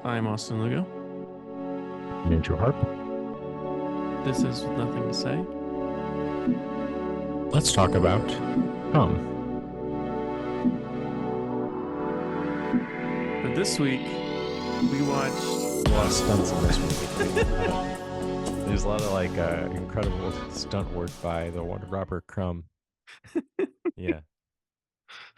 I'm Austin Lugo. Andrew Harp. This is Nothing to Say. Let's talk about Crumb. But this week, we watched. A lot of stunts in this movie. There's a lot of incredible stunt work by the one Robert Crumb. Yeah,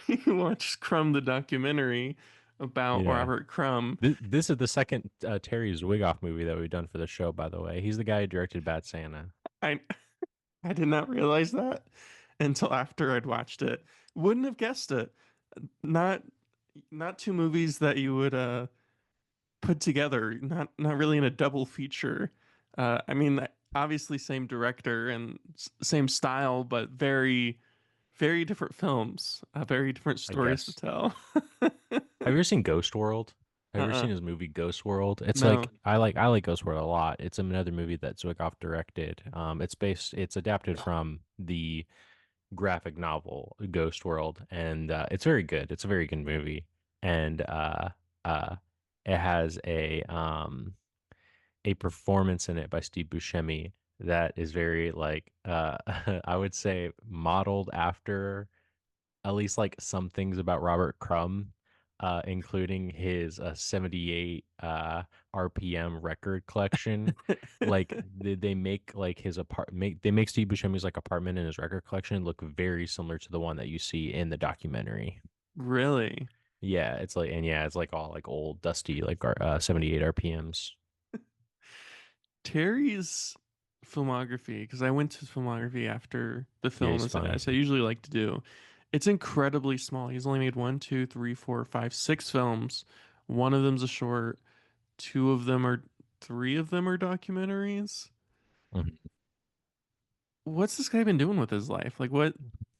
We watched Crumb, the documentary about yeah. Robert Crumb. This is the second Terry Zwigoff movie that we've done for the show. By the way, he's the guy who directed Bad Santa. I I did not realize that until after I'd watched it. Wouldn't have guessed it. Not not two movies that you would put together. Not really in a double feature. I mean, obviously same director and same style, but very different films, very different I stories to guess. tell. Have you ever seen Ghost World? Have you ever Uh-uh. seen his movie Ghost World? It's No. like I like Ghost World a lot. It's another movie that Zwigoff directed. It's adapted from the graphic novel Ghost World, and it's very good. It's a very good movie, and uh, it has a performance in it by Steve Buscemi that is very I would say modeled after at least like some things about Robert Crumb, including his 78 RPM record collection. Like they make like his they make Steve Buscemi's like apartment and his record collection look very similar to the one that you see in the documentary. Really? Yeah, it's like all like old dusty 78 RPMs. Terry's filmography, because I went to filmography after the Yeah, film, he's as I funny. usually like to do. It's incredibly small. He's only made one, two, three, four, five, six films. One of them's a short. Two of them are, three of them are documentaries. Mhm. What's this guy been doing with his life? Like, what?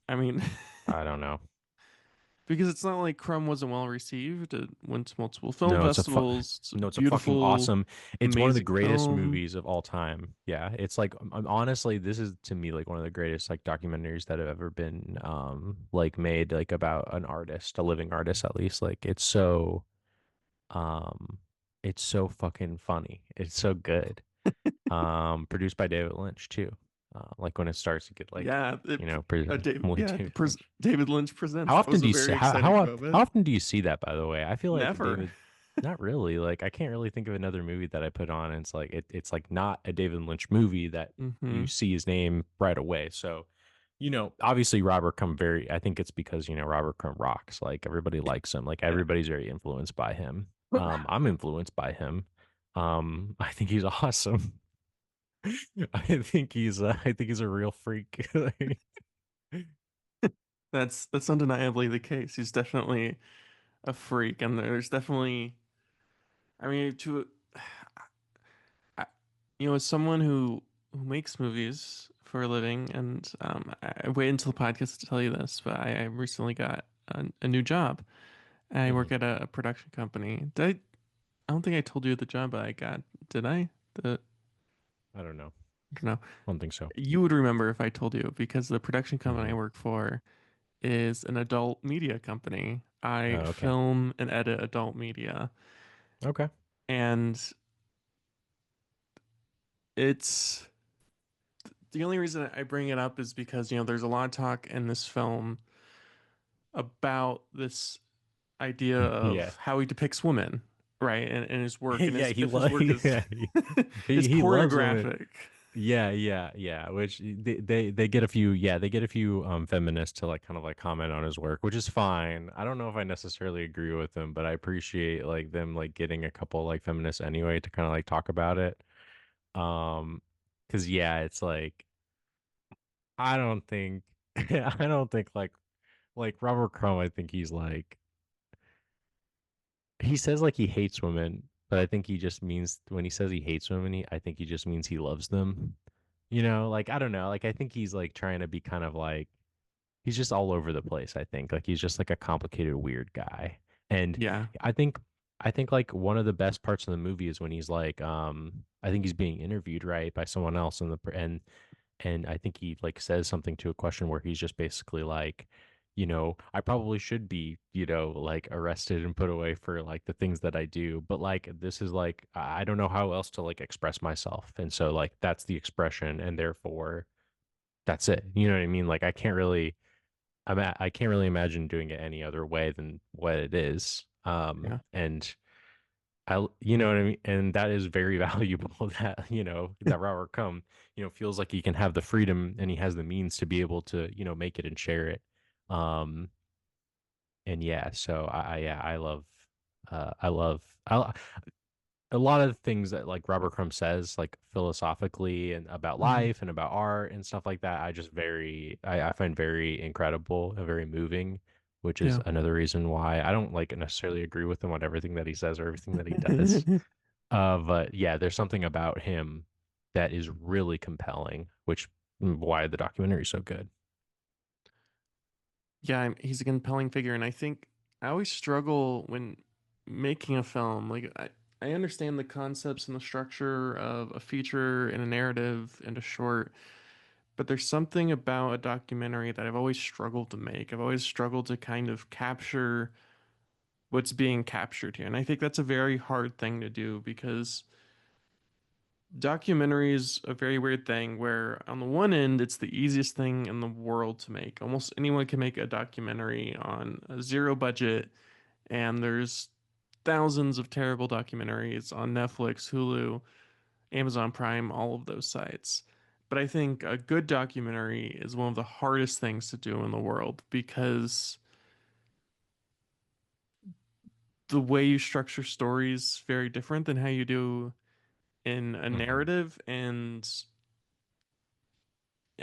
I mean, I don't know. because it's not like Crumb wasn't well received. It went to multiple film No, festivals. It's a no, it's a fucking beautiful, awesome. It's one of the amazing greatest film. movies of all time. Yeah, it's like honestly, this is to me like one of the greatest like documentaries that have ever been like made like about an artist, a living artist at least. Like um it's so fucking funny. It's so good. Produced by David Lynch too. Like when it starts to get like, Yeah, David Lynch. David Lynch How presents. That often was do a you see very exciting how moment. often do you see that, by the way? I feel like Never. David, not really. Like I can't really think of another movie that I put on and it's like not a David Lynch movie that you Hmm. see his name right away. So, obviously Robert Crumb I think it's because, Robert Crumb rocks. Like everybody likes him. Like Yeah. everybody's very influenced by him. I'm influenced by him. I think he's awesome. I think he's a real freak. That's undeniably the case. He's definitely a freak, and there's definitely, I mean, I, as someone who makes movies for a living, and I wait until the podcast to tell you this, but I recently got a new job. I work Mhm. at a production company. I don't think I told you the job I got. Did I? I don't know. I don't know. I don't think so. You would remember if I told you because the production company I Mhm. work for is an adult media company. I Oh, okay. film and edit adult media. Okay. And it's the only reason I bring it up is because, there's a lot of talk in this film about this idea Yeah. of how he depicts women, right? And his work, and Yeah, his he if his loves work is yeah, is he loves women. choreographic. Yeah. Which they get a few they get a few feminists to like kind of like comment on his work, which is fine. I don't know if I necessarily agree with them, but I appreciate like them like getting a couple like feminists anyway to kind of like talk about it. Um, because yeah, it's like I don't think I don't think like Robert Crumb, I think he's like he says like he hates women, but I think he just means when he says he hates women, I think he just means he loves them. Like I don't know, like I think he's like trying to be kind of like he's just all over the place, I think. Like he's just like a complicated weird guy. And Yeah. I think I think like one of the best parts of the movie is when he's like I think he's being interviewed right by someone else and I think he like says something to a question where he's just basically like I probably should be, like arrested and put away for like the things that I do. But like, this is like, I don't know how else to like express myself. And so, like, that's the expression. And therefore, that's it. You know what I mean? Like, I can't really imagine doing it any other way than what it is. Yeah. And you know what I mean? And that is very valuable that, that Robert Crumb, feels like he can have the freedom and he has the means to be able to, make it and share it. Um, and yeah, so yeah, I love, a lot of things that like Robert Crumb says, like philosophically and about Hmm. life and about art and stuff like that. I find very incredible and very moving, which is Yeah. another reason why I don't like necessarily agree with him on everything that he says or everything that he does. But yeah, there's something about him that is really compelling, which why the documentary is so good. Yeah, he's a compelling figure, and I think I always struggle when making a film. Like I understand the concepts and the structure of a feature and a narrative and a short, but there's something about a documentary that I've always struggled to make. I've always struggled to kind of capture what's being captured here. And I think that's a very hard thing to do because documentary is a very weird thing where on the one end it's the easiest thing in the world to make. Almost anyone can make a documentary on a zero budget, and there's thousands of terrible documentaries on Netflix, Hulu, Amazon Prime, all of those sites. But I think a good documentary is one of the hardest things to do in the world because the way you structure stories is very different than how you do in a Hmm. narrative. And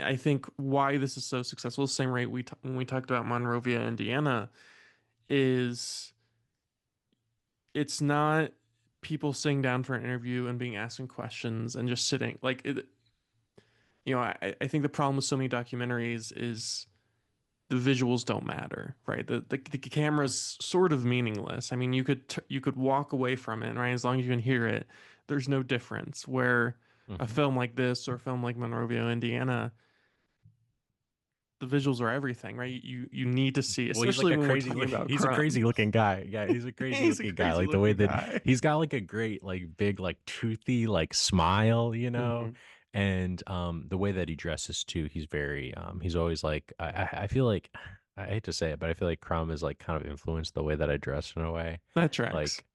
I think why this is so successful, the same rate when we talked about Monrovia, Indiana, is it's not people sitting down for an interview and being asked questions and just sitting like it. I think the problem with so many documentaries is the visuals don't matter, right? The camera's sort of meaningless. I mean, you could walk away from it, right? As long as you can hear it, there's no difference. Where a Hmm. film like this or a film like Monrovia, Indiana, the visuals are everything, right? You need to see, Well, he's like especially a when we're crazy, talking about he's a crazy Crumb. looking guy. Yeah, he's a crazy He's a looking guy. crazy Like the way looking that guy. he's got like a great, like big, like toothy, like smile, Hmm. and the way that he dresses too. He's very, he's always like, I feel like, I hate to say it, but I feel like Crumb is like kind of influenced the way that I dress in a way. That tracks. Like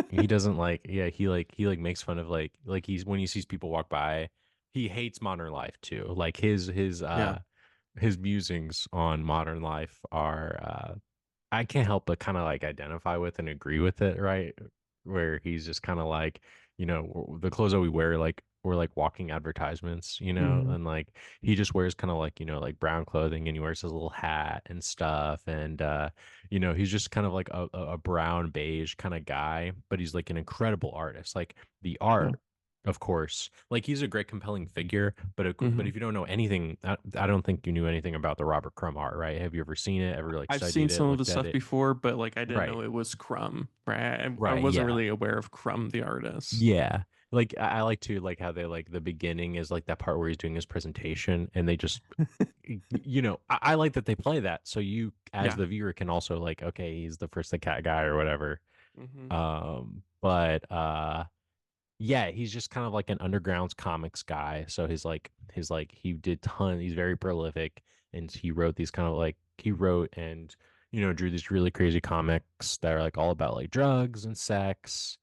he doesn't like, yeah, he like makes fun of like he's when he sees people walk by, he hates modern life too. Like Yeah. his musings on modern life are I can't help but kind of like identify with and agree with it, right? Where he's just kind of like, the clothes that we wear, like we're like walking advertisements, Hmm. and like he just wears kind of like, like brown clothing and he wears his little hat and stuff. And, he's just kind of like a brown beige kind of guy, but he's like an incredible artist. Like the Yeah. art, of course, like he's a great, compelling figure. But Hmm. if you don't know anything, I don't think you knew anything about the Robert Crumb art, right? Have you ever seen it? Ever like I've seen studied it, some of the looked at stuff it? before, but like I didn't Right. know it was Crumb, right? I Right. wasn't Yeah. really aware of Crumb the artist. Yeah. Like I like to like how they like the beginning is like that part where he's doing his presentation and they just I like that they play that so you as Yeah. the viewer can also like, okay, he's the first the cat guy or whatever. Hmm. But yeah, he's just kind of like an underground comics guy. So he did he's very prolific and he wrote these kind of like he wrote and drew these really crazy comics that are like all about like drugs and sex,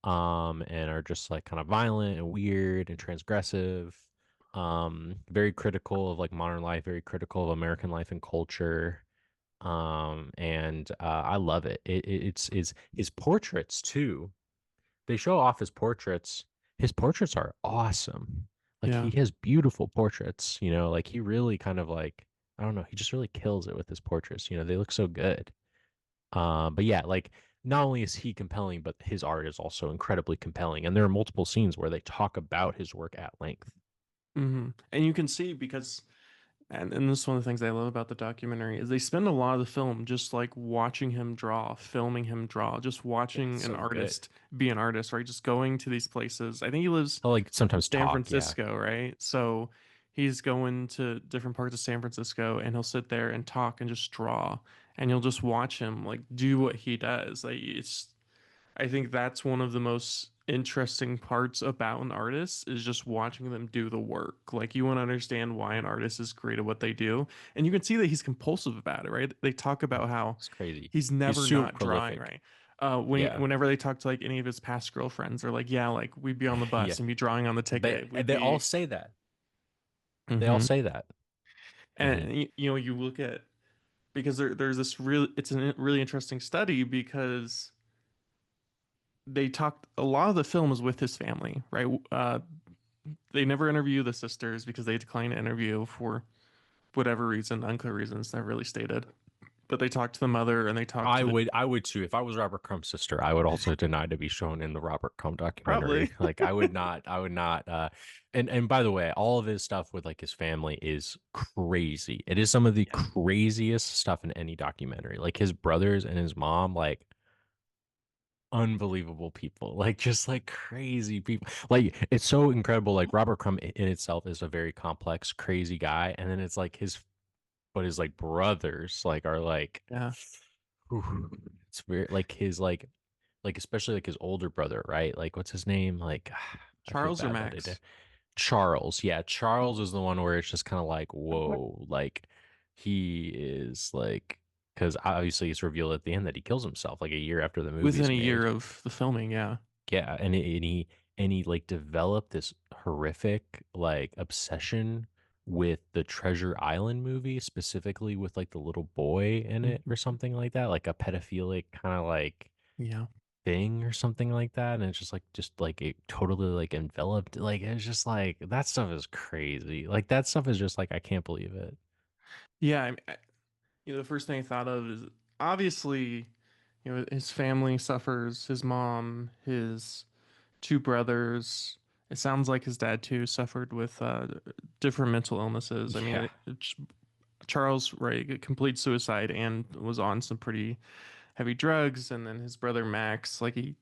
and are just like kind of violent and weird and transgressive, very critical of like modern life, very critical of American life and culture. And I love it. It's his portraits too. They show off his portraits. His portraits are awesome. Like he Yeah. has beautiful portraits, like he really kind of like, I don't know, he just really kills it with his portraits. They look so good. But yeah, like not only is he compelling, but his art is also incredibly compelling. And there are multiple scenes where they talk about his work at length. And you can see because and this is one of the things I love about the documentary is they spend a lot of the film just like watching him draw, filming him draw, just It's watching an so good. artist be an artist, right? Just going to these places. I think he lives I like in sometimes San talk, yeah. Francisco, right? So he's going to different parts of San Francisco and he'll sit there and talk and just draw, and you'll just watch him like do what he does. Like it's I think that's one of the most interesting parts about an artist is just watching them do the work. Like you want to understand why an artist is great at what they do. And you can see that he's compulsive about it, right? They talk about how It's crazy. he's He's never super not drawing, prolific. right? Yeah. Whenever they talk to like any of his past girlfriends, they're like, yeah, like we'd be on the bus Yeah. and be drawing on the ticket. We'd They all be, say that. They all hmm say that. Hmm. and you know, you look at because there's this real, it's a really interesting study because they talked a lot of the film is with his family, right? They never interview the sisters because they declined to interview for whatever reason, unclear reasons, never really stated. But they talked to the mother and they talked to the I would too. If I was Robert Crumb's sister, I would also deny to be shown in the Robert Crumb documentary. probably, Like I would not and by the way, all of his stuff with like his family is crazy. It is some of the yeah, craziest stuff in any documentary. Like his brothers and his mom, like unbelievable people. Like just like crazy people. Like it's so incredible. Like Robert Crumb in itself is a very complex, crazy guy. And then it's like his like brothers like are like yeah. whew, it's weird like especially like his older brother, right? Like what's his name? Like I feel Charles or bad that I did. Max? Charles. Yeah, Charles is the one where it's just kind of like, whoa, like he is like because obviously it's revealed at the end that he kills himself like a year after the Within movie's a year made. of the filming, yeah. Yeah, and he like developed this horrific like obsession with the Treasure Island movie, specifically with like the little boy in it or Mhm. something like that, like a pedophilic kind of like Yeah. thing or something like that. And it's just like it totally like enveloped like it's just like that stuff is crazy. Like that stuff is just like I can't believe it. Yeah, you know, the first thing I thought of is obviously, you know, his family suffers, his mom, his two brothers. It sounds like his dad too suffered with different mental illnesses. I mean, Yeah. Charles, right, complete suicide and was on some pretty heavy drugs. And then his brother Max, like he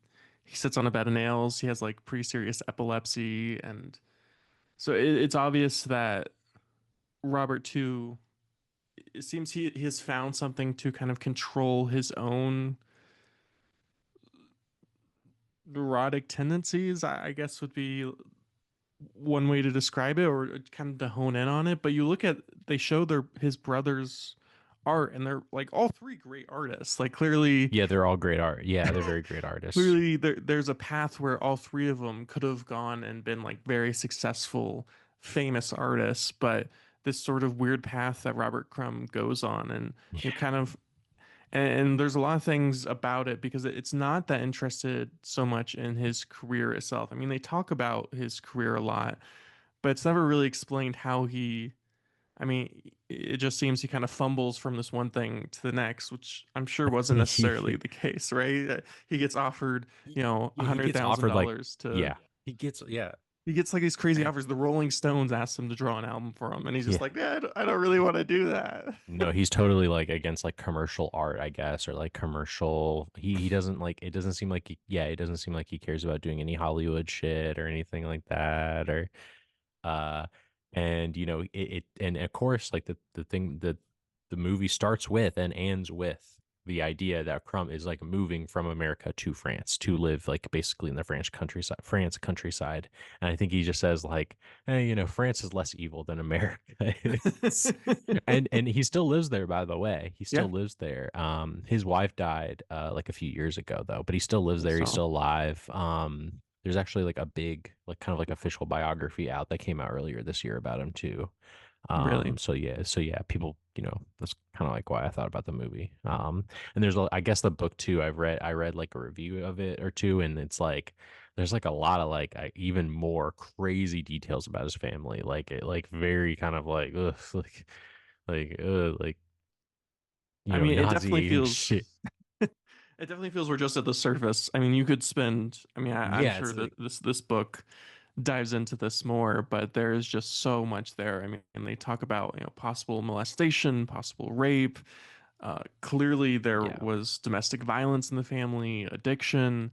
sits on a bed of nails. He has like pretty serious epilepsy, and so it's obvious that Robert too. It seems he has found something to kind of control his own neurotic tendencies. I guess would be one way to describe it, or kind of to hone in on it. But you look at they show their his brothers' art, and they're like all three great artists. Like Yeah, they're all great art. Yeah, they're very great artists. clearly there's a path where all three of them could have gone and been like very successful, famous artists, but this sort of weird path that Robert Crumb goes on, and you know, Yeah. kind of and there's a lot of things about it because it's not that interested so much in his career itself. I mean, they talk about his career a lot, but it's never really explained how he. I mean, it just seems he kind of fumbles from this one thing to the next, which I'm sure wasn't necessarily the case, right? He gets offered, you know, a Yeah, he hundred gets thousand offered like dollars to. yeah. He gets yeah. He gets like these crazy offers. The Rolling Stones asked him to draw an album for him, and he's just Yeah. like, "Yeah, I don't really want to do that." No, he's totally like against like commercial art, I guess, or like commercial. He doesn't like it doesn't seem like yeah, it doesn't seem like he cares about doing any Hollywood shit or anything like that or uh and you know and of course like the thing that the movie starts with and ends with the idea that Crumb is like moving from America to France to live like basically in the France countryside. And I think he just says like, hey, you know, France is less evil than America is. And he still lives there, by the way. He Yeah. still lives there. His wife died like a few years ago though, but he still lives there. He's So still alive. There's actually like a big like kind of like official biography out that came out earlier this year about him too. really, So yeah, people, you know, that's kind of like why I thought about the movie. And there's I guess the book too. I read like a review of it or two, and it's like there's like a lot of like even more crazy details about his family, like it like very kind of like ugh, like you I know mean, it definitely nauseating feels. shit. It definitely feels we're just at the surface. I mean, you could spend. I mean, I'm Yeah, sure it's that like this book dives into this more, but there is just so much there. I mean, they talk about, you know, possible molestation, possible rape. Clearly, there yeah, was domestic violence in the family, addiction.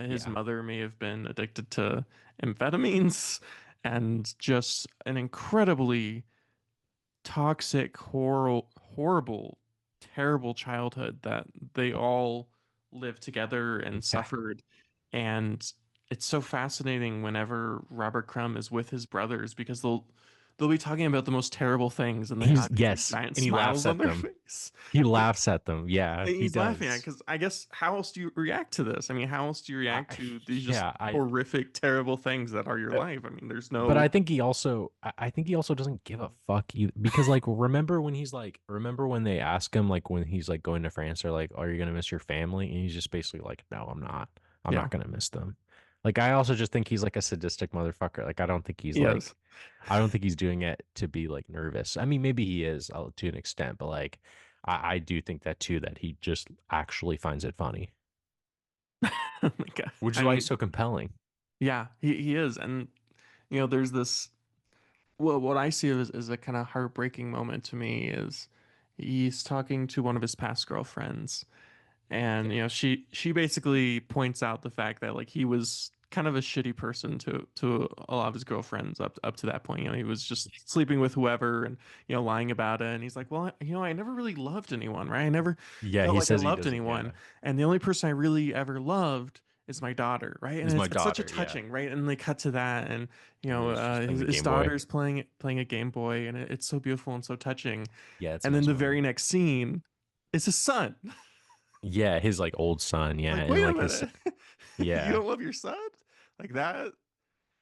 His yeah, mother may have been addicted to amphetamines, and just an incredibly toxic, horrible, terrible childhood that they all lived together and Yeah. suffered. And it's so fascinating whenever Robert Crumb is with his brothers because they'll be talking about the most terrible things and they He's have these like yes, giant and he laughs smiles on at their them. face. He laughs at them. Yeah, And he he's laughing at does. because I guess how else do you react to this? I mean, how else do you I, react to these just yeah, I horrific, terrible things that are your uh, life? I mean, there's but no, I think he also doesn't give a fuck either, because like remember when they ask him like when he's like going to France, they're like, "Are you gonna miss your family?" And he's just basically like, "No, I'm not. I'm yeah, not gonna miss them." Like I also just think he's like a sadistic motherfucker. Like yes. I don't think he's doing it to be like nervous. I mean, maybe he is to an extent, but like I do think that too, that he just actually finds it funny, Oh my God. which is I why he's mean, so compelling. yeah, he is. And, there's this, well, what I see as a kind of heartbreaking moment to me is he's talking to one of his past girlfriends. And Yeah. she basically points out the fact that like he was kind of a shitty person to a lot of his girlfriends up to that point. He was just sleeping with whoever and lying about it. And he's like, well, I never really loved anyone, right? I never Yeah, felt he like I says he loved doesn't. anyone, Yeah, and the only person I really ever loved is my daughter, right? And is my it's such a daughter. Yeah, touching, right? And they cut to that, and and he's just playing his the his Game Boy. daughter's playing a Game Boy, and it's so beautiful and so touching. Yeah, it's a And then nice the moment. very next scene is his son. Yeah, his like old son. Yeah, Like, and wait a like his minute. You yeah. don't love your son? Like that?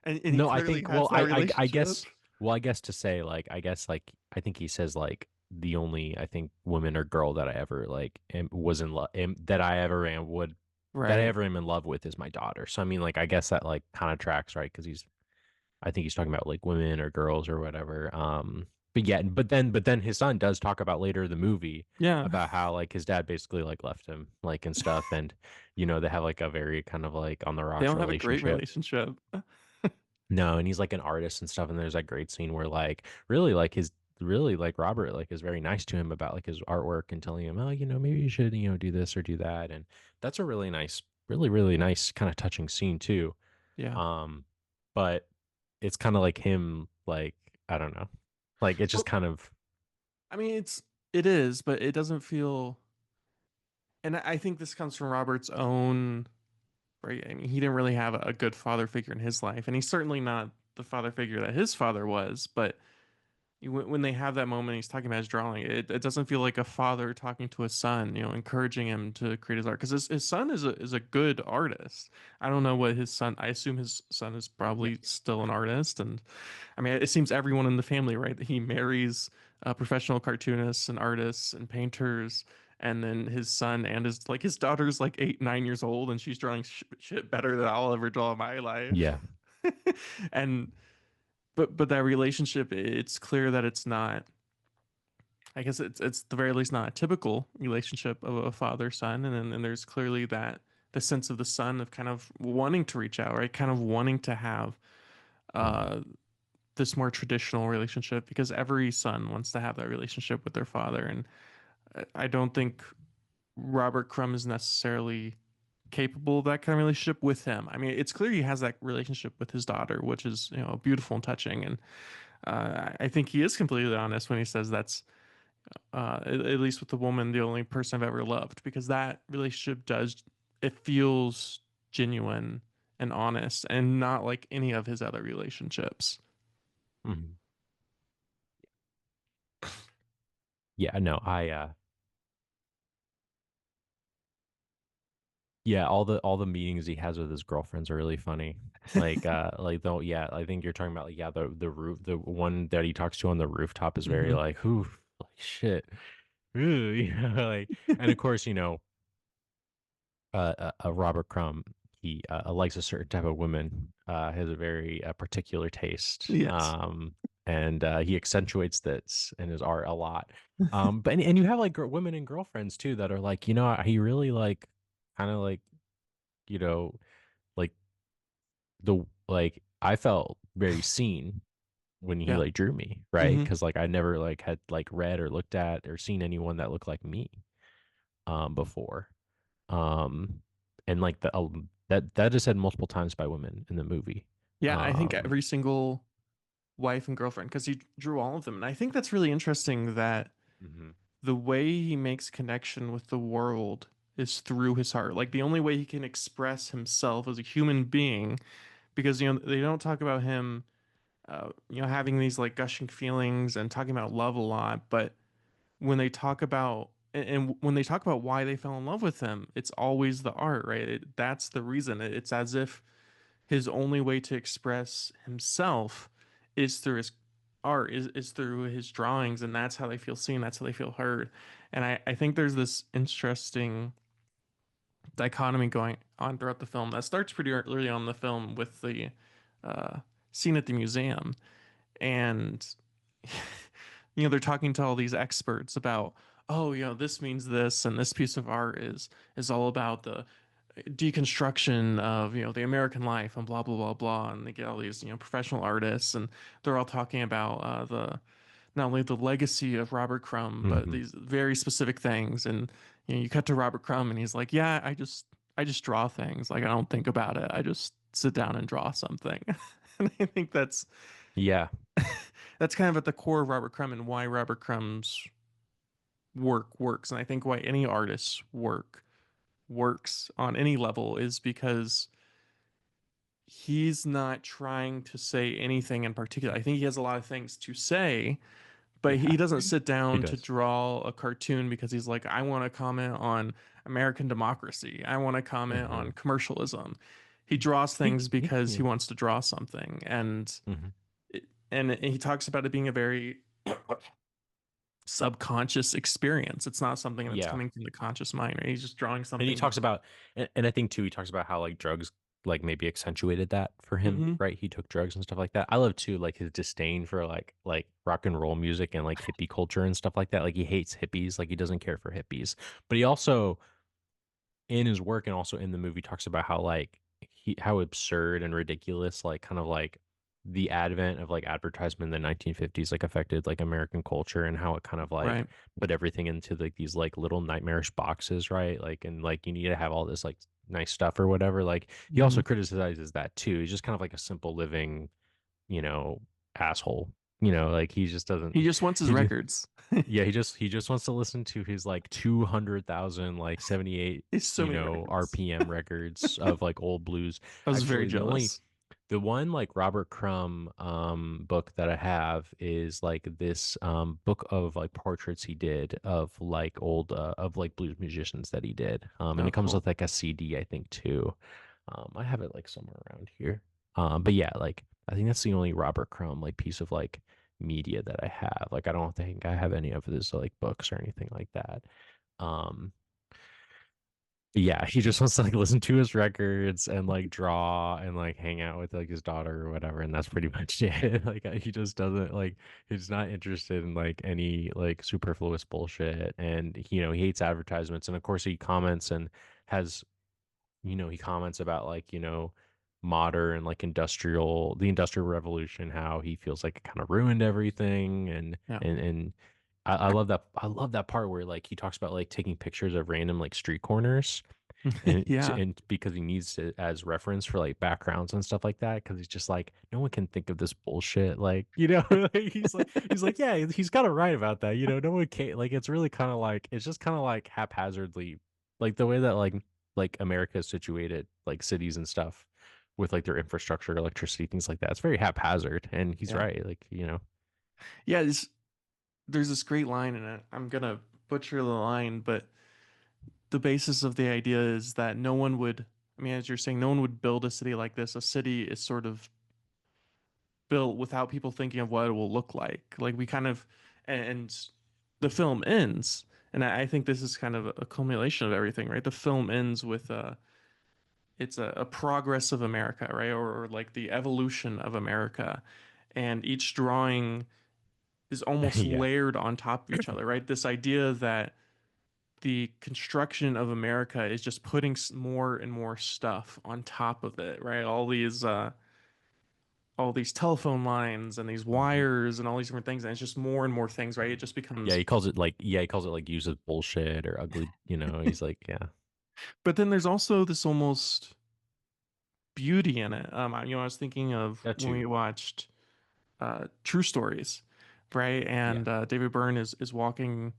And he No, I clearly think has that I relationship. guess I guess to say like I guess like I think he says like the only I think woman or girl that I ever like was in love that I ever am would that I Right. ever am in love with is my daughter. So I mean like I guess that like kind of tracks, right? Because I think he's talking about like women or girls or whatever. But yeah, but then his son does talk about later in the movie Yeah. about how like his dad basically like left him like and stuff, and they have like a very kind of like on the They rocks don't have a great relationship. relationship. No, and he's like an artist and stuff, and there's that great scene where like really like his really like Robert like is very nice to him about like his artwork and telling him, oh, maybe you should do this or do that, and that's a really nice, really nice kind of touching scene too. Yeah. Um, but it's kind of like him, like I don't know, like it's just Well, kind of I mean, it is, but it doesn't feel. And I think this comes from Robert's own, right? I mean, he didn't really have a good father figure in his life, and he's certainly not the father figure that his father was. But when they have that moment, he's talking about his drawing. It doesn't feel like a father talking to his son, encouraging him to create his art because his son is a good artist. I don't know what his son. I assume his son is yeah, probably still an artist, and I mean, it seems everyone in the family, right? He marries professional cartoonists and artists and painters, and then his son and his daughter's like 8, 9 years old, and she's drawing shit better than I'll ever draw in my life. yeah, And but that relationship, it's clear that it's not. I guess it's the very least not a typical relationship of a father son, and then there's clearly that the sense of the son of kind of wanting to reach out, right? Kind of wanting to have mhm, uh this more traditional relationship because every son wants to have that relationship with their father, and I don't think Robert Crumb is necessarily capable of that kind of relationship with him. I mean, it's clear he has that relationship with his daughter, which is beautiful and touching, and I think he is completely honest when he says that's at least with the woman, the only person I've ever loved, because that relationship does, it feels genuine and honest and not like any of his other relationships. mhm. Yeah, no, yeah, all the meetings he has with his girlfriends are really funny. Like though, yeah, I think you're talking about like yeah, the one that he talks to on the rooftop is very Hmm. like who like shit. Ooh, like and of course, Robert Crumb, he likes a certain type of woman, has a very particular taste, Yes. and he accentuates this in his art a lot. But and you have like women and girlfriends too that are like, he really like kind of like, you know, like the like I felt very seen when he Yeah. like drew me, right? Hmm. Because like I never like had like read or looked at or seen anyone that looked like me before. Um, and like that is said multiple times by women in the movie. Yeah. I think Um, every single wife and girlfriend because he drew all of them. And I think that's really interesting that Hmm. the way he makes connection with the world is through his heart. Like the only way he can express himself as a human being, because they don't talk about him, having these like gushing feelings and talking about love a lot, but when they talk about and when they talk about why they fell in love with him, it's always the art, right? That's the reason. It's as if his only way to express himself is through his art, is through his drawings, and that's how they feel seen, that's how they feel heard. And I think there's this interesting dichotomy going on throughout the film that starts pretty early on in the film with the uh, scene at the museum. And they're talking to all these experts about, oh, this means this, and this piece of art is all about the deconstruction of the American life and blah blah blah blah. And they get all these professional artists, and they're all talking about the not only the legacy of Robert Crumb, but Hmm. these very specific things. And you cut to Robert Crumb, and he's like, yeah, I just draw things. Like I don't think about it. I just sit down and draw something. And I think Yeah. that's kind of at the core of Robert Crumb and why Robert Crumb's work works. And I think why any artist's work works on any level is because he's not trying to say anything in particular. I think he has a lot of things to say, but he Yeah. doesn't sit He down to does. draw a cartoon because he's like, I want to comment on American democracy. I want to comment Hmm. on commercialism. He draws things because he Yeah. wants to draw something. Hmm. And he talks about it being a very subconscious experience. It's not something that's Yeah. coming from the conscious mind, right? He's just drawing And he something talks because. about, and I think too, he talks about how like drugs like maybe accentuated that for him, Hmm. right? He took drugs and stuff like that. I love too, like his disdain for like rock and roll music and like hippie culture and stuff like that. Like he hates hippies, like he doesn't care for hippies. But he also in his work and also in the movie talks about how like how absurd and ridiculous like kind of like the advent of like advertisement in the 1950s like affected like American culture and how it kind of like Right. put everything into like these like little nightmarish boxes, right? Like and like you need to have all this like nice stuff or whatever. Like he Hmm. also criticizes that too. He's just kind of like a simple living, you know, asshole. You know, like he just He doesn't just wants his he just records. yeah, he just wants to listen to his like 200,000 like 78 It's so many records. RPM records of like old blues. I was very Actually, jealous. the one like Robert Crumb book that I have is like this book of like portraits he did of like old of like blues musicians that he did. And Oh, it comes cool. with like a CD I think too. I have it like somewhere around here. But yeah, like I think that's the only Robert Crumb like piece of like media that I have. Like I don't think I have any of his like books or anything like that. Um yeah, he just wants to like listen to his records and like draw and like hang out with like his daughter or whatever, and that's pretty much it. Like he just doesn't like he's not interested in like any like superfluous bullshit, and he hates advertisements, and of course he comments and has he comments about like modern like the industrial revolution, how he feels like it kind of ruined everything, and Yeah. I love that part where like he talks about like taking pictures of random like street corners Yeah. and because he needs it as reference for like backgrounds and stuff like that, because he's just like no one can think of this bullshit, like like, he's like yeah, he's got to write about that, no one can, like it's really kind of like it's just kind of like haphazardly, like the way that like America is situated, like cities and stuff with like their infrastructure, electricity, things like that. It's very haphazard, and he's Yeah. right, like. Yeah. There's this great line, and I'm gonna butcher the line, but the basis of the idea is that no one would, I mean, as you're saying, no one would build a city like this. A city is sort of built without people thinking of what it will look like. Like we kind of, and the film ends, and I think this is kind of a culmination of everything, right? The film ends with it's a progress of America, right? Or like the evolution of America. And each drawing is almost Yeah. layered on top of each other, right? This idea that the construction of America is just putting more and more stuff on top of it, right? All these telephone lines and these Mhm. wires and all these different things, and it's just more and more things, right? It just Yeah, becomes. he calls it like uses bullshit or ugly, he's like, yeah. But then there's also this almost beauty in it. I was thinking of That when we too. watched. true stories, right? Yeah. And David Byrne is walking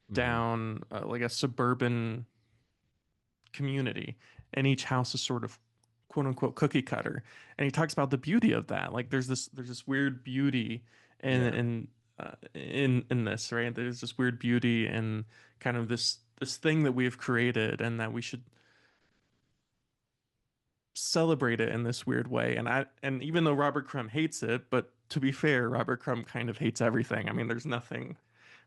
Hmm. down like a suburban community, and each house is sort of quote unquote cookie cutter. And he talks about the beauty of that. Like there's this weird beauty Yeah. in this, right? There's this weird beauty and kind of this thing that we have created, and that we should celebrate it in this weird way. And even though Robert Crumb hates it, but to be fair, Robert Crumb kind of hates everything. I mean, there's nothing,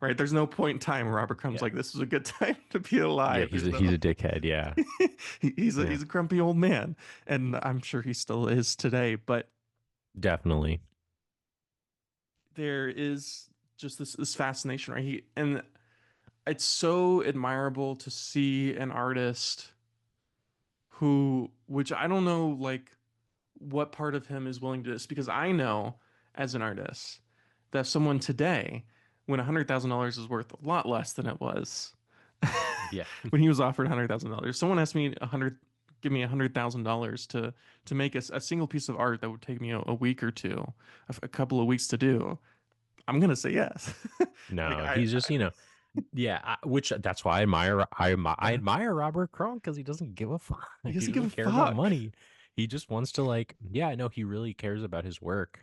right? There's no point in time where Robert Crumb's Yeah. like, this is a good time to be Yeah. alive. There's He's no a dickhead. Yeah. Yeah. he's a grumpy old man, and I'm sure he still is today. But Definitely. there is just this fascination, right? And it's so admirable to see an artist who, which I don't know, like what part of him is willing to do this, because I know as an artist that someone today, when $100,000 is worth a lot less than it was Yeah. when he was offered $100,000, someone asked me give me $100,000 to make a single piece of art that would take me a week or two, a couple of weeks to do. I'm gonna say yes. Like No, he's just, yeah, which that's why I yeah, admire Robert Crumb because he doesn't give a fuck. he He doesn't give a doesn't care about fuck. money. He just wants to like, yeah, I know he really cares about his work,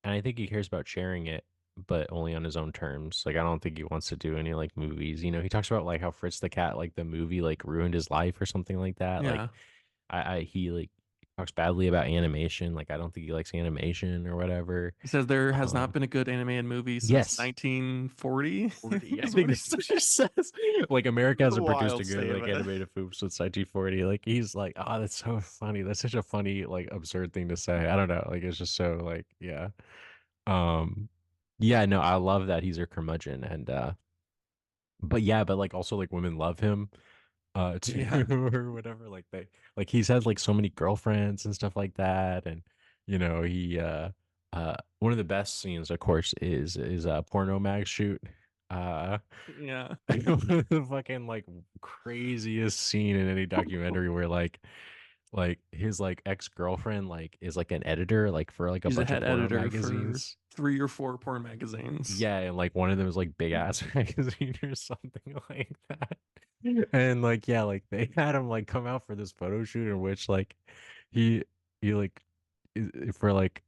and I think he cares about sharing it, but only on his own terms. Like, I don't think he wants to do any like movies. He talks about like how Fritz the Cat, like the movie, like ruined his life or something like that. Like, Yeah. he like talks badly about animation. Like, I don't think he likes animation or whatever. He says there has not Um, been a good animated movie since yes. 1940, 40. I is think what he that's says. what he says. Like America It's a hasn't produced a wild good like statement. animated film since 1940. Like he's like, oh, that's so funny. That's such a funny, like absurd thing to say. I don't know. Like it's just so like, yeah. Um yeah, no, I love that he's a curmudgeon and but yeah, but like also like women love him too Yeah. or whatever. Like they like he's had like so many girlfriends and stuff like that. And he one of the best scenes of course is a porno mag shoot. Uh Yeah. the fucking like craziest scene in any documentary where like his like ex-girlfriend like is like an editor like for like a He's a bunch of head porno editor for magazines. 3 or 4 porn magazines. Yeah, and like one of them is like Big Ass Magazine or something like that. And like yeah, like they had him like come out for this photo shoot in which like he he like for like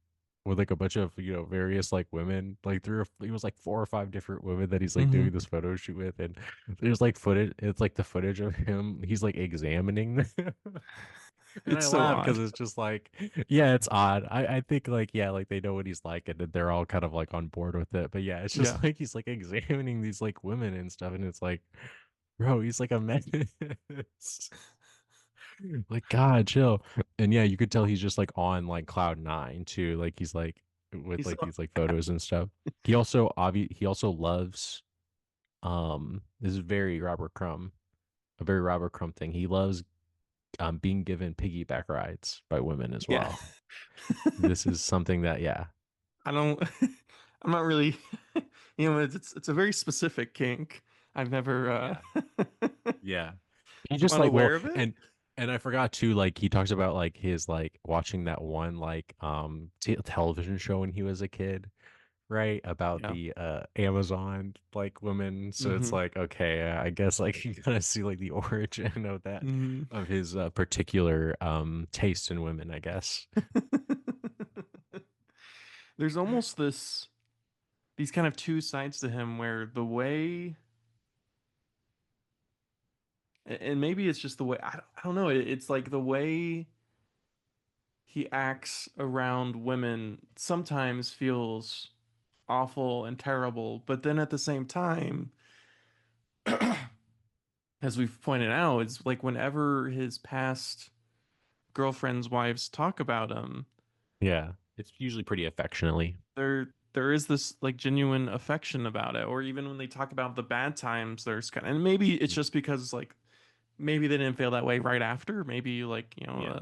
with like a bunch of various like women like he was like 4 or 5 different women that he's like doing Hmm. this photo shoot with, and there's like footage, it's like the footage of him, he's like examining them. And It's I so laugh because odd. it's just like, yeah, it's odd. I think like, yeah, like they know what he's like and they're all kind of like on board with it. But yeah, it's Yeah. just like he's like examining these like women and stuff. And it's like, bro, he's like a menace. Like, God, chill. And yeah, you could tell he's just like on like cloud nine too. Like he's like with He's like these like photos and stuff. He also loves this is very Robert Crumb, a very Robert Crumb thing. He loves being given piggyback rides by women as yeah. well. This is something that, yeah, I don't I'm not really it's a very specific kink. I've never yeah, yeah. He I'm just like, well, unaware of it. and I forgot too, like he talks about like his like watching that one like television show when he was a kid, right? About Yeah. the Amazon like women. So it's Hmm. like, okay, I guess like you kind of see like the origin of that, Hmm. of his particular taste in women, I guess. There's almost these kind of two sides to him where the way, and maybe it's just the way, I don't know, it's like the way he acts around women sometimes feels awful and terrible, but then at the same time, as we've pointed out, it's like whenever his past girlfriends, wives talk about him, Yeah, it's usually pretty affectionately. there is this like genuine affection about it. Or even when they talk about the bad times, there's kind of, and maybe it's just because like maybe they didn't feel that way right after. Maybe like Yeah.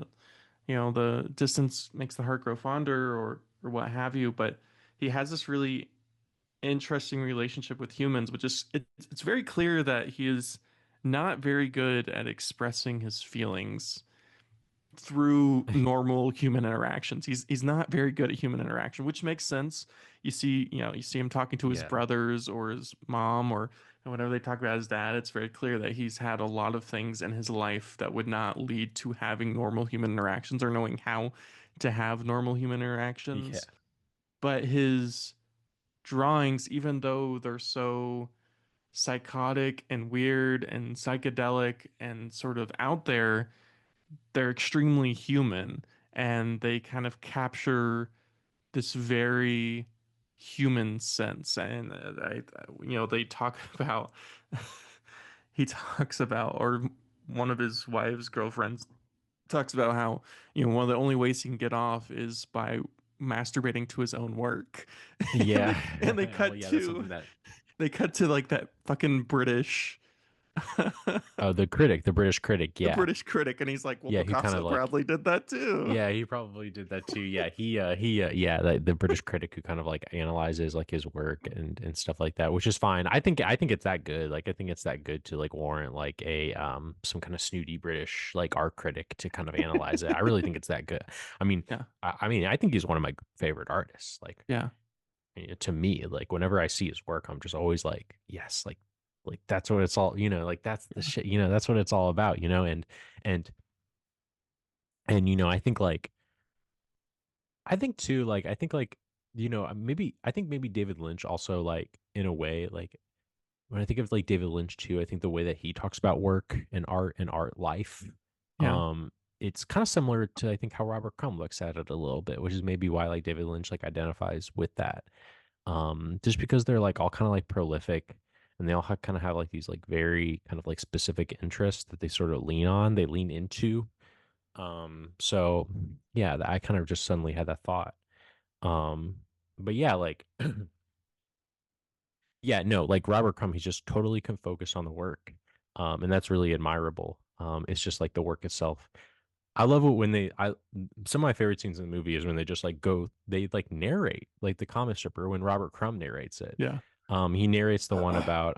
the distance makes the heart grow fonder, or what have you. But he has this really interesting relationship with humans, which is it's very clear that he is not very good at expressing his feelings through normal human interactions. He's not very good at human interaction, which makes sense. You see him talking to his Yeah. brothers or his mom or whenever they talk about his dad, it's very clear that he's had a lot of things in his life that would not lead to having normal human interactions or knowing how to have normal human Yeah. interactions. But his drawings, even though they're so psychotic and weird and psychedelic and sort of out there, they're extremely human and they kind of capture this very human sense. And they talk about, he talks about, or one of his wife's girlfriends talks about how, one of the only ways he can get off is by masturbating to his own work. and they, and they Yeah. Well, cut yeah, that's to, something that they cut to like that fucking British oh, the critic, the British critic, the yeah. British critic, and he's like, well, Yeah, he kind Picasso of like probably did that too. yeah, he probably did that too. Yeah, yeah, the British critic who kind of like analyzes like his work and stuff like that, which is fine. I think it's that good. Like I think it's that good to like warrant like a some kind of snooty British like art critic to kind of analyze it. I really think it's that good. I mean, Yeah, I think he's one of my favorite artists. Like yeah, to me, like whenever I see his work, I'm just always like, yes, like that's what it's all, like that's the shit, that's what it's all about, and I think like I think too, like I think like maybe I think maybe David Lynch also like in a way like when I think of like David Lynch too, I think the way that he talks about work and art life, yeah. um, it's kind of similar to I think how Robert Crumb looks at it a little bit, which is maybe why like David Lynch like identifies with that. Just because they're like all kind of like prolific and they all kind of have like these like very kind of like specific interests that they sort of lean on, they lean into. So yeah, I kind of just suddenly had that thought. Um, but yeah, like yeah, no, like Robert Crumb, he's just totally can focus on the work. And that's really admirable. It's just like the work itself. I love it when some of my favorite scenes in the movie is when they just like they like narrate like the comic strip or when Robert Crumb narrates it. Yeah. He narrates the one about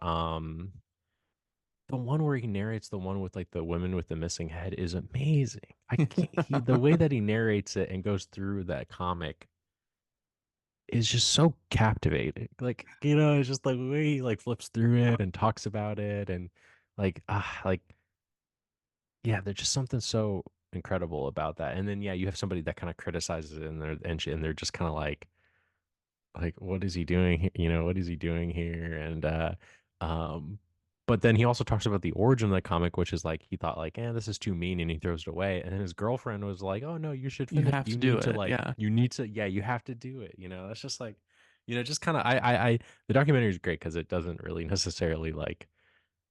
the one where he narrates the one with like the women with the missing head is amazing. I can't the way that he narrates it and goes through that comic is just so captivating. Like, it's just like the way he like flips through it and talks about it and like yeah, there's just something so incredible about that. And then yeah, you have somebody that kind of criticizes it and they're just kind of like what is he doing what is he doing here um but then he also talks about the origin of the comic, which is like he thought like this is too mean and he throws it away, and then his girlfriend was like, oh no, you should You finish, have to you do need to it. like Yeah. you need to yeah you have to do it, that's just like just kind of I the documentary is great because it doesn't really necessarily like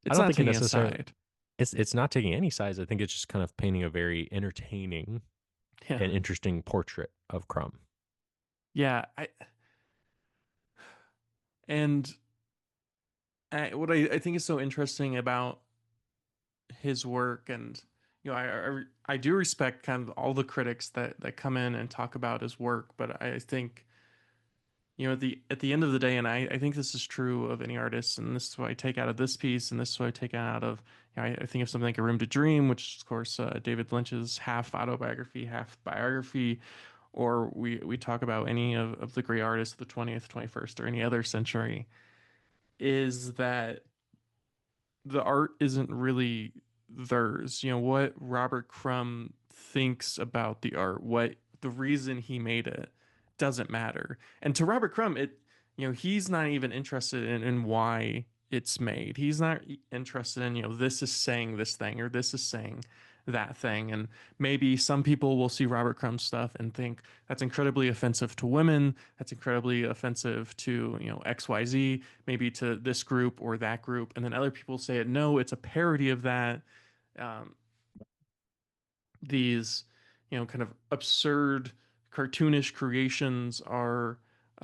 I It's don't not think it taking a necessarily side. it's not taking any sides. I think it's just kind of painting a very entertaining Yeah. and interesting portrait of Crumb. Yeah. And what I think is so interesting about his work, and I do respect kind of all the critics that come in and talk about his work, but I think at the end of the day, and I think this is true of any artist, and this is what I take out of this piece, and this is what I take out of, I think of something like A Room to Dream, which is, of course, David Lynch's half autobiography, half biography, or we talk about any of the great artists of the 20th, 21st, or any other century, is that the art isn't really theirs. What Robert Crumb thinks about the art, what the reason he made it doesn't matter. And to Robert Crumb, he's not even interested in why it's made. He's not interested in, this is saying this thing or this is saying that thing. And maybe some people will see Robert Crumb's stuff and think that's incredibly offensive to women. That's incredibly offensive to, XYZ, maybe to this group or that group. And then other people say, no, it's a parody of that. Um, these, kind of absurd, cartoonish creations are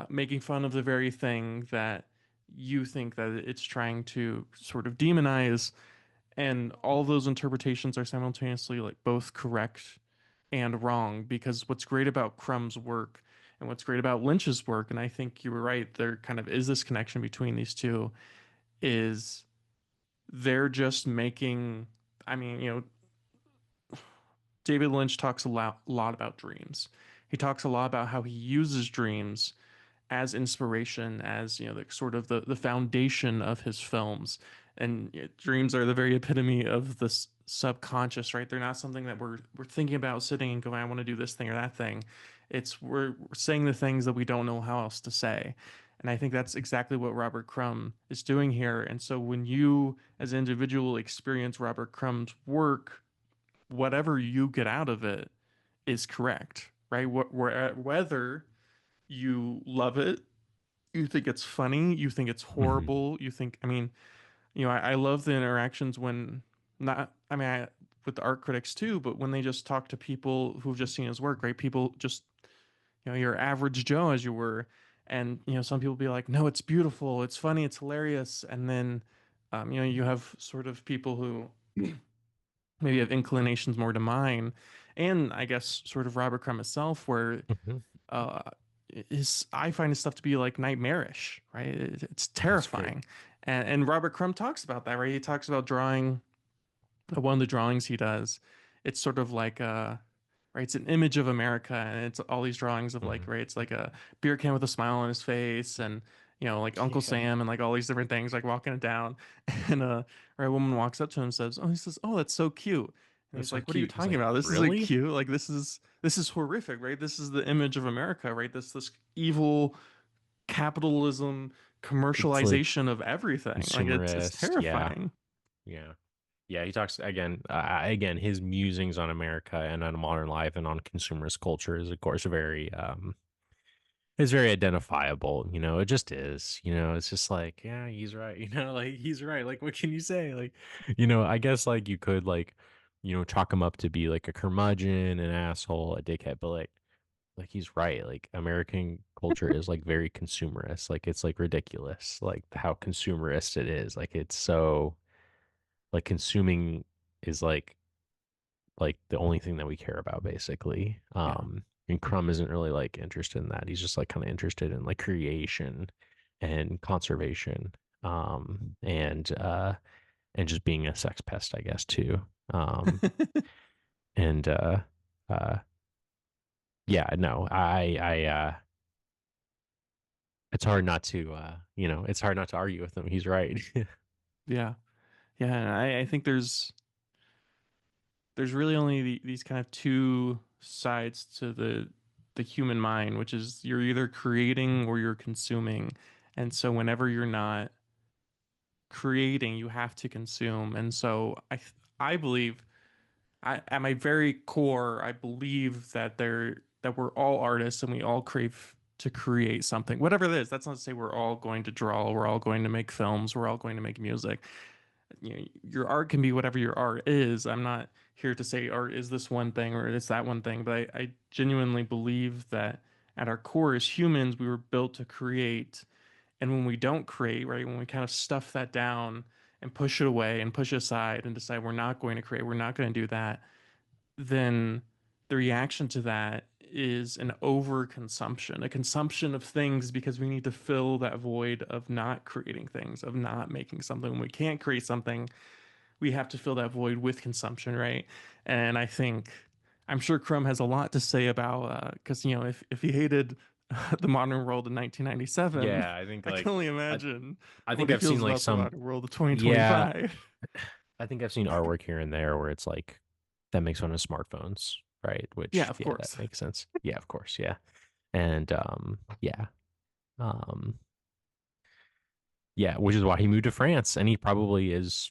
making fun of the very thing that you think that it's trying to sort of demonize. And all of those interpretations are simultaneously like both correct and wrong, because what's great about Crumb's work and what's great about Lynch's work, and I think you were right, there kind of is this connection between these two, is they're just making, I mean, David Lynch talks a lot about dreams. He talks a lot about how he uses dreams as inspiration, as the sort of the foundation of his films. And dreams are the very epitome of the subconscious, right? They're not something that we're thinking about sitting and going, I want to do this thing or that thing. It's we're saying the things that we don't know how else to say. And I think that's exactly what Robert Crumb is doing here. And so when you, as an individual, experience Robert Crumb's work, whatever you get out of it is correct, right? Whether you love it, you think it's funny, you think it's Hmm. horrible, you think, I mean, I love the interactions when not, I mean, with the art critics too, but when they just talk to people who've just seen his work, right? People just, your average Joe as you were. And, some people be like, no, it's beautiful, it's funny, it's hilarious. And then, you have sort of people who maybe have inclinations more to mine. And I guess sort of Robert Crumb himself, where Hmm. uh is I find his stuff to be like nightmarish, right? It's That's great. terrifying. And Robert Crumb talks about that, right? He talks about drawing one of the drawings he does. It's sort of like right, it's an image of America, and it's all these drawings of like, Hmm. right, it's like a beer can with a smile on his face, and like Uncle Yeah, Sam, and like all these different things, like walking it down. And right, a woman walks up to him and says, "Oh," he says, "Oh, that's so cute." And that's he's so like, "What are you cute. He's talking like, about? This isn't really? cute. Like this is horrific, right? This is the image of America, right? This evil capitalism It's like commercialization of everything. Like it's consumerist. Yeah, terrifying." yeah, yeah. He talks again. Again, his musings on America and on modern life and on consumerist culture is, of course, very it's very identifiable. It just is. It's just like, yeah, he's right. Like he's right. Like, what can you say? Like, I guess like you could like, chalk him up to be like a curmudgeon, an asshole, a dickhead, but like he's right. Like American culture is like very consumerist. Like it's like ridiculous. Like how consumerist it is. Like it's so like consuming is like the only thing that we care about basically. Yeah. And Crumb isn't really like interested in that. He's just like kind of interested in like creation and conservation. And just being a sex pest, I guess, too. Um and uh yeah, no, it's hard not to it's hard not to argue with him. He's right. Yeah. Yeah, and I think there's really only these kind of two sides to the human mind, which is you're either creating or you're consuming. And so whenever you're not creating, you have to consume. And so I believe at my very core, I believe that we're all artists and we all crave to create something, whatever it is. That's not to say we're all going to draw, we're all going to make films, we're all going to make music. Your art can be whatever your art is. I'm not here to say art is this one thing or it's that one thing, but I genuinely believe that at our core as humans, we were built to create. And when we don't create, right, when we kind of stuff that down and push it away and push it aside and decide we're not going to create, we're not going to do that, then the reaction to that is an overconsumption, a consumption of things because we need to fill that void of not creating things, of not making something. When we can't create something, we have to fill that void with consumption, right? And I think I'm sure Crumb has a lot to say about because if he hated the modern world in 1997, Yeah, I think I can like only I imagine I what think he I've seen feels like about the some modern world of yeah, 2025. I think I've seen artwork here and there where it's like that makes fun of smartphones, right? Yeah, Which of yeah, that course. makes sense. Yeah, of course, yeah. And yeah. Um yeah, which is why he moved to France and he probably is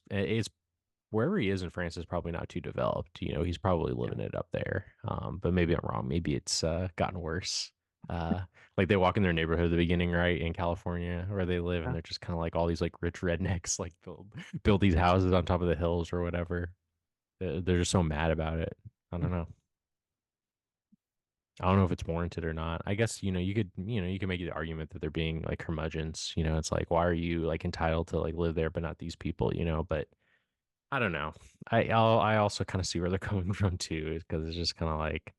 wherever he is in France is probably not too developed. He's probably Yeah. living it up there. But maybe I'm wrong. Maybe it's gotten worse. Uh, like they walk in their neighborhood at the beginning, right, in California where they live, and Yeah. they're just kind of like all these like rich rednecks, like build these houses on top of the hills or whatever. They're just so mad about it. I don't know. I don't know if it's warranted or not. I guess you could make the argument that they're being like curmudgeons. It's like why are you like entitled to like live there but not these people? But I don't know. I also kind of see where they're coming from too, because it's just kind of like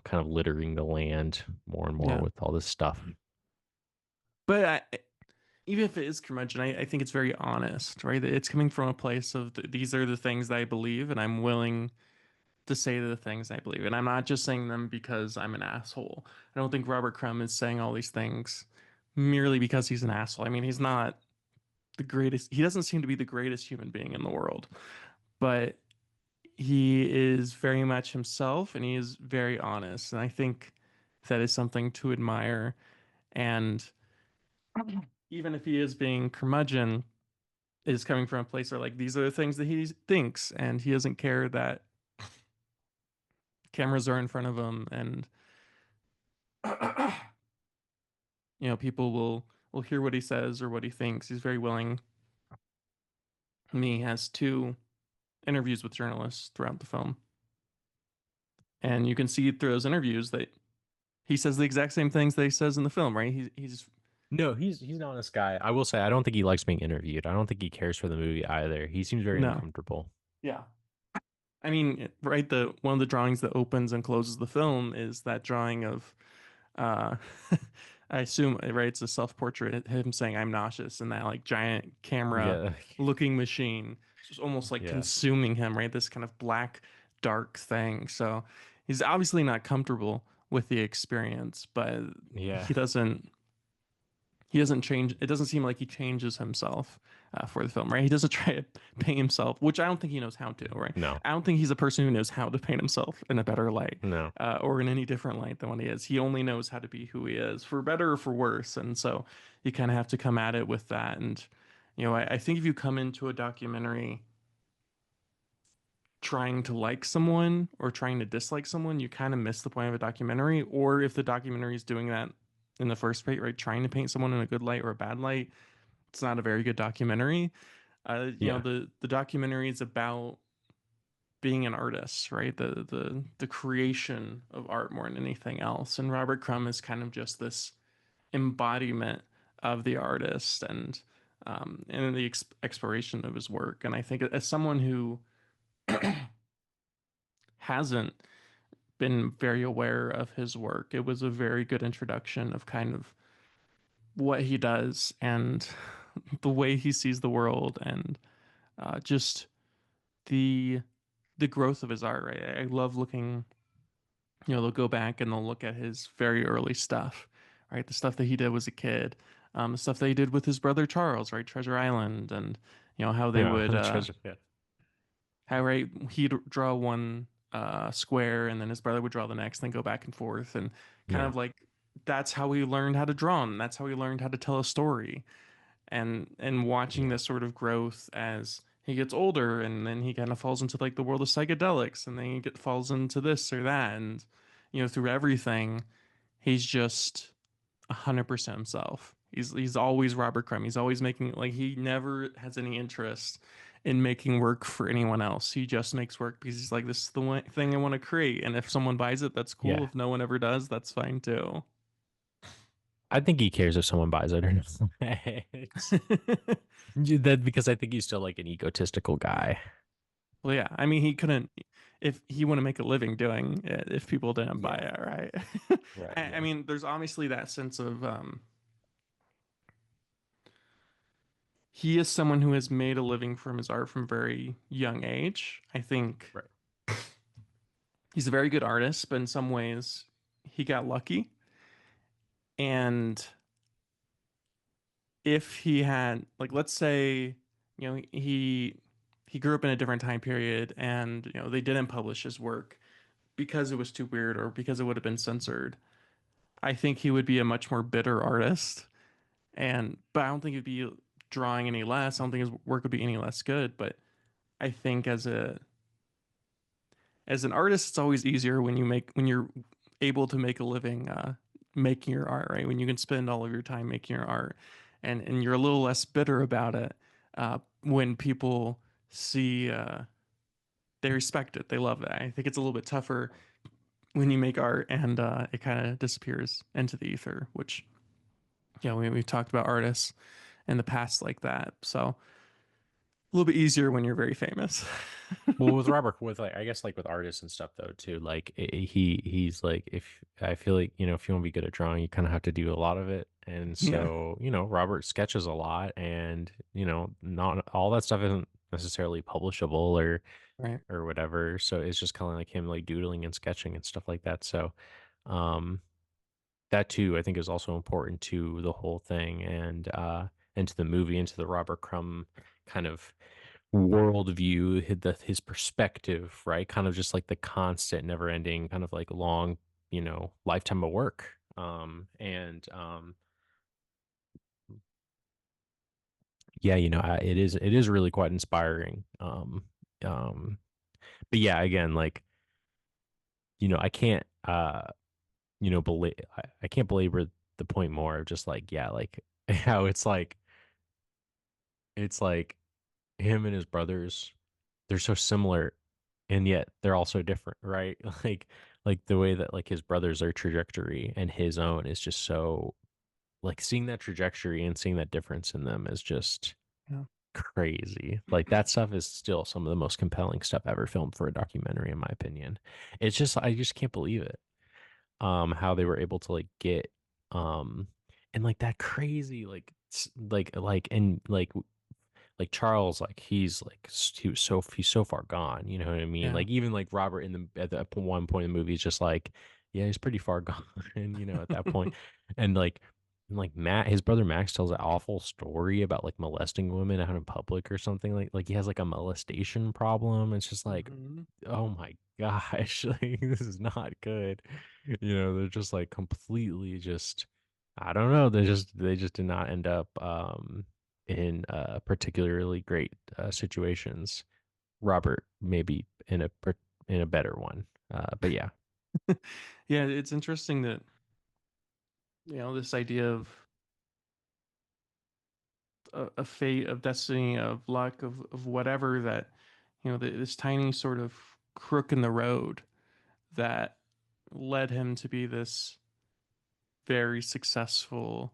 kind of littering the land more and more Yeah. with all this stuff. But even if it is curmudgeon, I think it's very honest, right? It's coming from a place of these are the things that I believe, and I'm willing to say the things I believe. And I'm not just saying them because I'm an asshole. I don't think Robert Crumb is saying all these things merely because he's an asshole. I mean, he's not the greatest, he doesn't seem to be the greatest human being in the world, but he is very much himself and he is very honest. And I think that is something to admire. And even if he is being curmudgeon, is coming from a place where like these are the things that he thinks, and he doesn't care that cameras are in front of him, and people will hear what he says or what he thinks. He's very willing. He has two interviews with journalists throughout the film, and you can see through those interviews that he says the exact same things that he says in the film, right? He's No, he's an honest guy. I will say I don't think he likes being interviewed. I don't think he cares for the movie either. He seems very no, uncomfortable. yeah. I mean, right, the one of the drawings that opens and closes the film is that drawing of uh I assume, right, it's a self-portrait, him saying I'm nauseous, and that like giant camera Yeah, looking machine just almost like yeah, consuming him, right? This kind of black dark thing. So he's obviously not comfortable with the experience, but yeah. he doesn't he doesn't change. It doesn't seem like he changes himself for the film, right? He doesn't try to paint himself, which I don't think he knows how to, right? No, I don't think he's a person who knows how to paint himself in a better light no. or in any different light than what he is. He only knows how to be who he is, for better or for worse. And so you kind of have to come at it with that. And, I think if you come into a documentary trying to like someone or trying to dislike someone, you kind of miss the point of a documentary. Or if the documentary is doing that in the first place, right, trying to paint someone in a good light or a bad light, it's not a very good documentary. Yeah, The documentary is about being an artist, right? The creation of art more than anything else. And Robert Crumb is kind of just this embodiment of the artist and the exploration of his work. And I think as someone who hasn't been very aware of his work, it was a very good introduction of kind of what he does and the way he sees the world and just the the growth of his art, right? I love looking, they'll go back and they'll look at his very early stuff, right? The stuff that he did as a kid, the stuff that he did with his brother Charles, right? Treasure Island, and how they yeah. would, Treasure. Yeah, how right he'd draw one square and then his brother would draw the next, then go back and forth, and kind yeah, of like that's how he learned how to draw, and that's how he learned how to tell a story, and watching yeah, this sort of growth as he gets older and then he kind of falls into like the world of psychedelics and then falls into this or that and through everything he's just 100% himself. He's always Robert Crumb. He's always making like he never has any interest in making work for anyone else. He just makes work because he's like this is the one thing I want to create, and if someone buys it that's cool. yeah. If no one ever does, that's fine too. I think he cares if someone buys it or not. That because I think he's still like an egotistical guy. Well, yeah. I mean, he couldn't if he wouldn't make a living doing it if people didn't buy Yeah, it, right? right. I Yeah, mean, there's obviously that sense of he is someone who has made a living from his art from a very young age. I think right. he's a very good artist, but in some ways he got lucky. And if he had like let's say, he grew up in a different time period and they didn't publish his work because it was too weird or because it would have been censored. I think he would be a much more bitter artist. But I don't think he'd be drawing any less. I don't think his work would be any less good. But I think as an artist, it's always easier when you're able to make a living making your art, right? When you can spend all of your time making your art, and you're a little less bitter about it when people see they respect it, they love it. I think it's a little bit tougher when you make art and it kind of disappears into the ether, which we've talked about artists in the past like that. So a little bit easier when you're very famous. Well, with Robert, with like I guess like with artists and stuff though too. Like he's like if I feel like if you want to be good at drawing, you kind of have to do a lot of it. And Yeah. so Robert sketches a lot, and not all that stuff isn't necessarily publishable or Right. or whatever. So it's just kind of like him like doodling and sketching and stuff like that. So um that too I think is also important to the whole thing and to the movie, into the Robert Crumb kind of worldview, his perspective, right? Kind of just like the constant, never ending, kind of like long, lifetime of work. Yeah, it is really quite inspiring. Um, but yeah, again, like, I can't, I can't belabor the point more of just like, yeah, like how it's like him and his brothers, they're so similar and yet they're also different, right? Like the way that like his brothers, their trajectory and his own is just so, like, seeing that trajectory and seeing that difference in them is just Yeah. crazy. Like that stuff is still some of the most compelling stuff ever filmed for a documentary, in my opinion. It's just, I just can't believe it. How they were able to like get and like that crazy like Charles, like he's so far gone. You know what I mean? Yeah. Like even like Robert at the one point in the movie is just like, yeah, he's pretty far gone. At that point, and like Matt, his brother Max tells an awful story about like molesting women out in public or something, like he has like a molestation problem. It's just like, Hmm. oh my gosh, like this is not good. They're just like completely just, I don't know. They just did not end up in particularly great situations. Robert maybe in a better one. But yeah. Yeah, it's interesting that, this idea of a fate, of destiny, of luck, of whatever, that, this tiny sort of crook in the road that led him to be this very successful,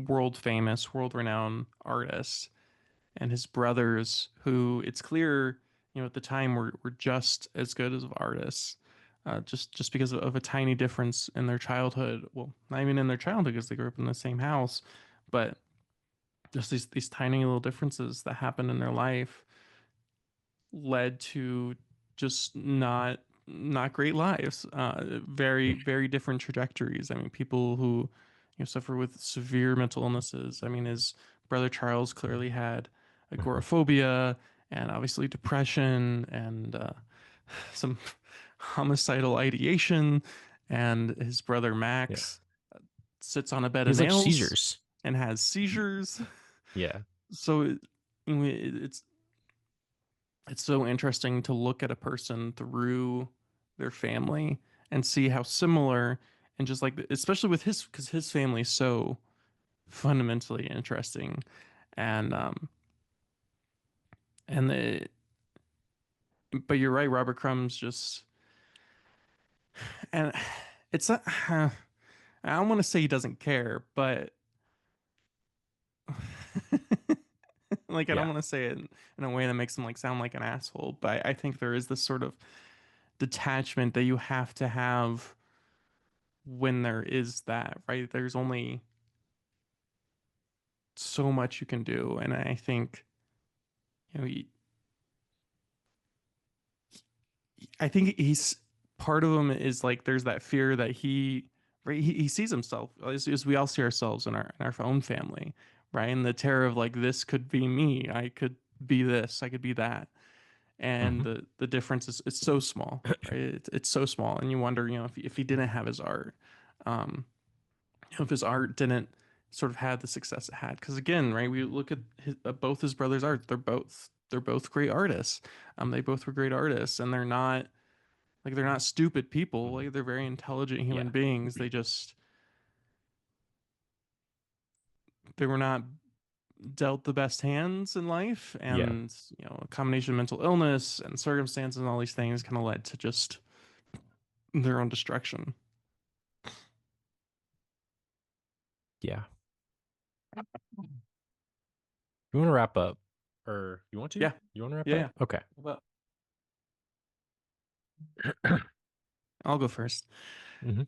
world famous, world renowned artist, and his brothers, who it's clear, at the time were just as good as artists, just because of a tiny difference in their childhood. Well, not even in their childhood because they grew up in the same house, but just these tiny little differences that happened in their life led to just not great lives. Very very different trajectories. I mean, people who suffer with severe mental illnesses. I mean, his brother Charles clearly had agoraphobia and obviously depression and some homicidal ideation. And his brother Yeah. Max sits on a bed He of has like nails seizures. and has seizures. Yeah. So it's so interesting to look at a person through their family and see how similar, and just like, especially with his, because his family is so fundamentally interesting. And um and the but you're right, Robert Crumb's just, and it's not, I don't want to say he doesn't care, but like, I don't Yeah. want to say it in a way that makes him like sound like an asshole, but I think there is this sort of detachment that you have to have when there is that, right? There's only so much you can do. And I think, he, I think he's, part of him is like, there's that fear that right, he sees himself as we all see ourselves in our own family, right? And the terror of like, this could be me. I could be this, I could be that. And Hmm. the difference is, it's so small, right? It's so small. And you wonder, if he didn't have his art, um, if his art didn't sort of had the success it had. Because again, right, we look at both his brothers' art; they're both great artists. They both were great artists, and they're not stupid people. Like, they're very intelligent human Yeah. beings. They were not dealt the best hands in life, Yeah. and a combination of mental illness and circumstances and all these things kind of led to just their own destruction. Yeah. You want to wrap up, or you want to? Yeah, You want to wrap yeah, up? yeah. Okay. Well, I'll go first. Hmm.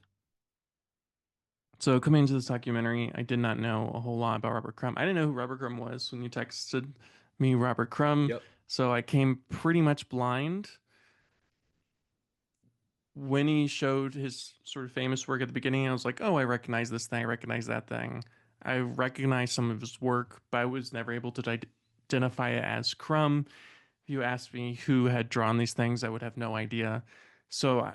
So coming into this documentary, I did not know a whole lot about Robert Crumb. I didn't know who Robert Crumb was when you texted me Robert Crumb. Yep. So I came pretty much blind. When he showed his sort of famous work at the beginning, I was like, oh, I recognize this thing, I recognize that thing. I recognized some of his work, but I was never able to identify it as Crumb. If you asked me who had drawn these things, I would have no idea. So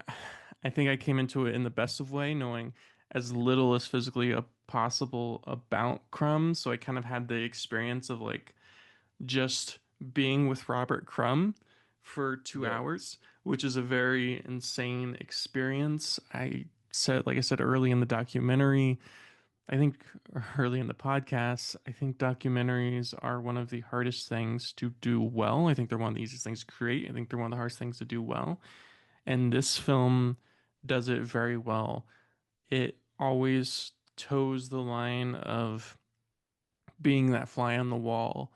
I think I came into it in the best of way, knowing as little as physically possible about Crumb. So I kind of had the experience of like just being with Robert Crumb for two Yeah. hours, which is a very insane experience. Like I said early in the documentary, I think early in the podcast, I think documentaries are one of the hardest things to do well. I think they're one of the easiest things to create. I think they're one of the hardest things to do well. And this film does it very well. It always toes the line of being that fly on the wall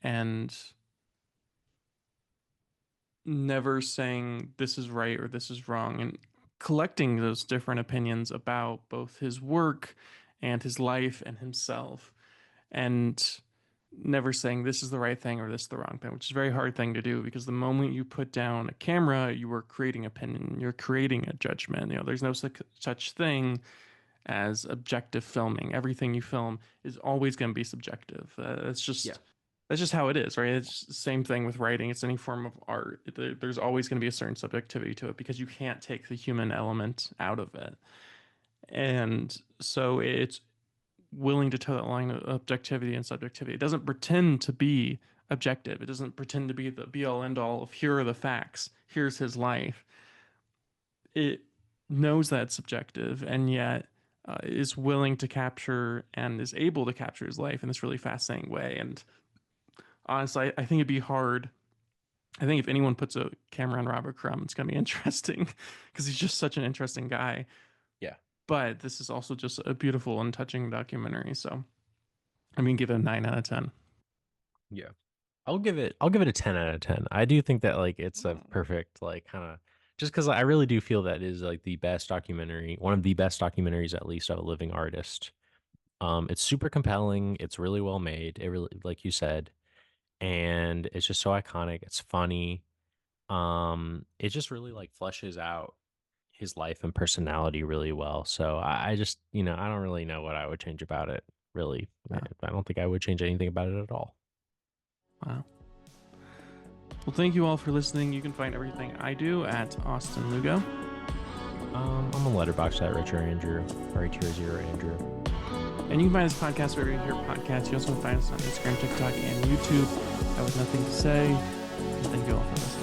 and never saying this is right or this is wrong, and collecting those different opinions about both his work and his life and himself, and never saying this is the right thing or this is the wrong thing, which is a very hard thing to do because the moment you put down a camera, you are creating opinion, you're creating a judgment. There's no such thing as objective filming. Everything you film is always going to be subjective. Yeah. That's just how it is, right? It's the same thing with writing. It's any form of art. There's always going to be a certain subjectivity to it because you can't take the human element out of it. And so it's willing to toe that line of objectivity and subjectivity. It doesn't pretend to be objective. It doesn't pretend to be the be all end all of here are the facts. Here's his life. It knows that it's subjective and yet is willing to capture and is able to capture his life in this really fascinating way. And honestly, I think it'd be hard. I think if anyone puts a camera on Robert Crumb, it's going to be interesting because he's just such an interesting guy. Yeah. But this is also just a beautiful and touching documentary. So, I mean, give it a 9 out of 10. Yeah. I'll give it a 10 out of 10. I do think that like it's a Oh, perfect like kind of just because I really do feel that is like the best documentary, one of the best documentaries at least of a living artist. It's super compelling, it's really well made, it really like you said, and it's just so iconic, it's funny. It just really like fleshes out his life and personality really well. So I just, I don't really know what I would change about it, really. yeah. I don't think I would change anything about it at all. Wow. Well, thank you all for listening. You can find everything I do at Austin Lugo. I'm on Letterboxd at Richard Andrew, or Tier Zero Andrew. And you can find this podcast wherever you hear podcasts. You also find us on Instagram, TikTok, and YouTube. I have nothing to say. Thank you all for listening.